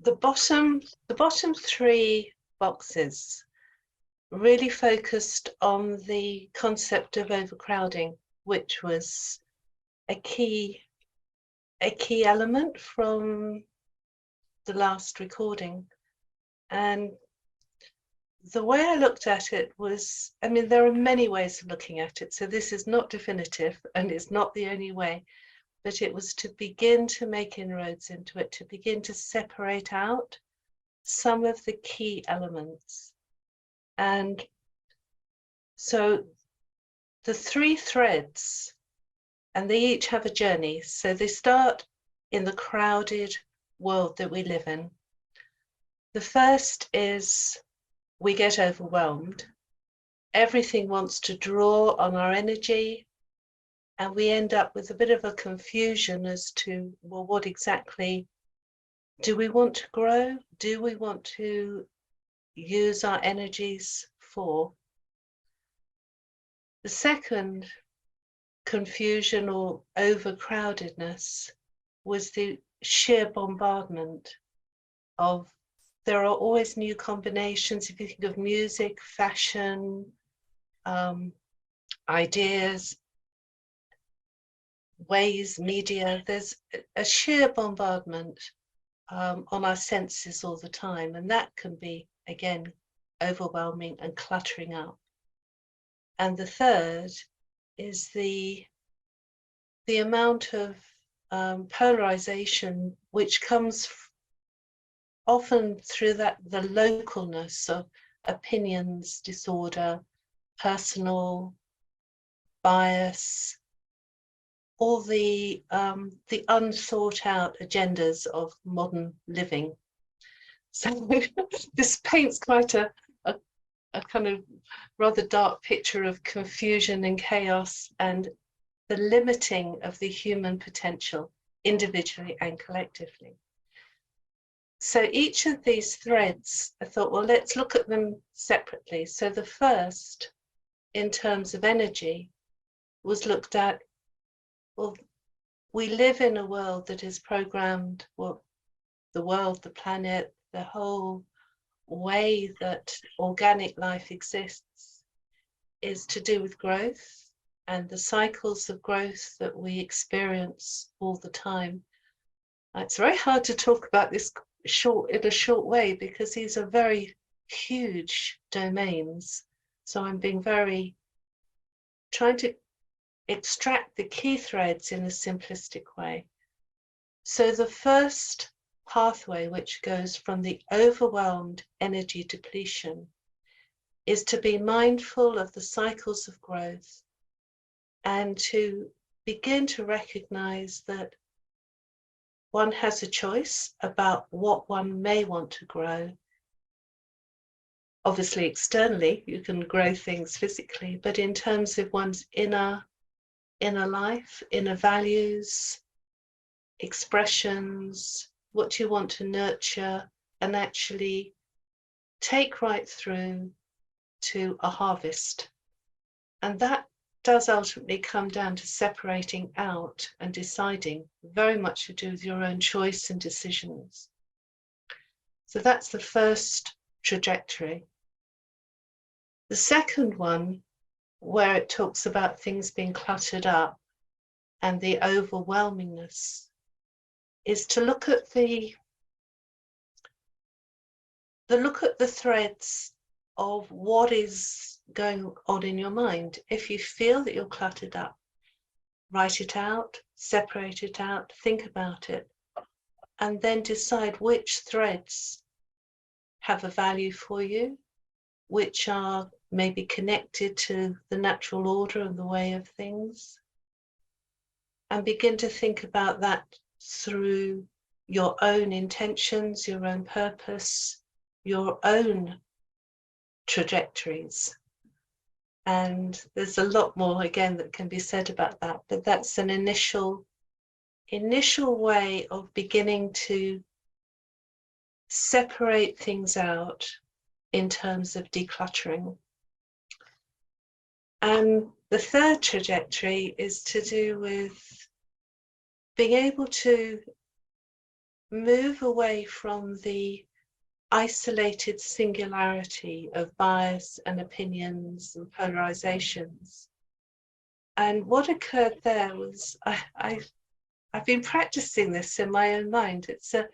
the bottom three boxes really focused on the concept of overcrowding, which was a key element from the last recording. And the way I looked at it was, I mean, there are many ways of looking at it, so this is not definitive and it's not the only way, but it was to begin to make inroads into it, to begin to separate out some of the key elements. And so the three threads, and they each have a journey. So they start in the crowded world that we live in. The first is we get overwhelmed. Everything wants to draw on our energy, and we end up with a bit of a confusion as to, well, what exactly do we want to grow? Do we want to use our energies for? The second confusion or overcrowdedness was the sheer bombardment of, there are always new combinations. If you think of music, fashion, ideas, ways, media, there's a sheer bombardment on our senses all the time, and that can be, again, overwhelming and cluttering up. And the third is the amount of polarization which comes often through the localness of opinions, disorder, personal bias, all the unthought out agendas of modern living. So this paints quite a kind of rather dark picture of confusion and chaos and the limiting of the human potential individually and collectively. So each of these threads, I thought, well, let's look at them separately. So the first, in terms of energy, was looked at, well, we live in a world that is programmed, well, the world, the planet, the whole way that organic life exists is to do with growth and the cycles of growth that we experience all the time. It's very hard to talk about this in a short way because these are very huge domains. So I'm being trying to extract the key threads in a simplistic way. So the first pathway, which goes from the overwhelmed energy depletion, is to be mindful of the cycles of growth and to begin to recognize that one has a choice about what one may want to grow. Obviously, externally, you can grow things physically, but in terms of one's inner life, inner values, expressions, what you want to nurture and actually take right through to a harvest. And that does ultimately come down to separating out and deciding, very much to do with your own choice and decisions. So that's the first trajectory. The second one, where it talks about things being cluttered up and the overwhelmingness, is to look at the threads of what is going on in your mind. If you feel that you're cluttered up, write it out, separate it out, think about it, and then decide which threads have a value for you, which are maybe connected to the natural order and the way of things, and begin to think about that through your own intentions, your own purpose, your own trajectories. And there's a lot more, again, that can be said about that, but that's an initial way of beginning to separate things out in terms of decluttering. And the third trajectory is to do with being able to move away from the isolated singularity of bias and opinions and polarizations. And what occurred there was I've been practicing this in my own mind. It's a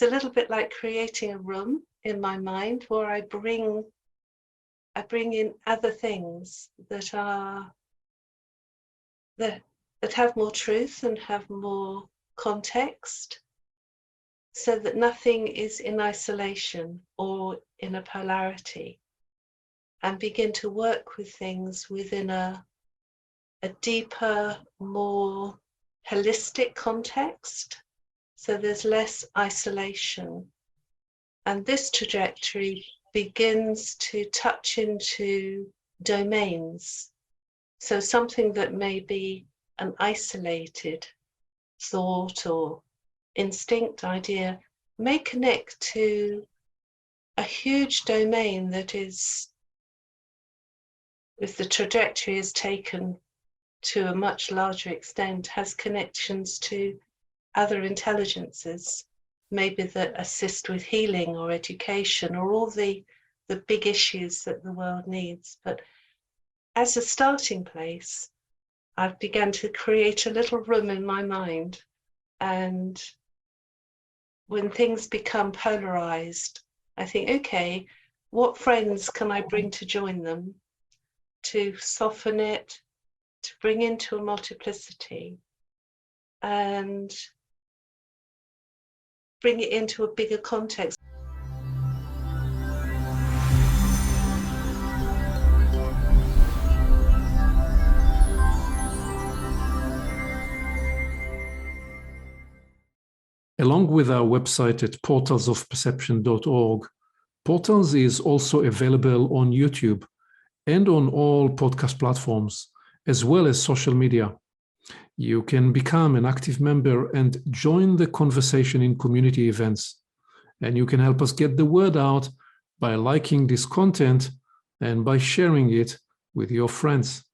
little bit like creating a room in my mind where I bring in other things that have more truth and have more context, so that nothing is in isolation or in a polarity, and begin to work with things within a deeper, more holistic context, so there's less isolation. And this trajectory begins to touch into domains. So something that may be an isolated thought or instinct idea may connect to a huge domain that is, if the trajectory is taken to a much larger extent, has connections to other intelligences, maybe that assist with healing or education or all the big issues that the world needs. But as a starting place, I've begun to create a little room in my mind. And when things become polarized, I think, okay, what friends can I bring to join them, to soften it, to bring into a multiplicity, and bring it into a bigger context. Along with our website at portalsofperception.org, Portals is also available on YouTube and on all podcast platforms, as well as social media. You can become an active member and join the conversation in community events. And you can help us get the word out by liking this content and by sharing it with your friends.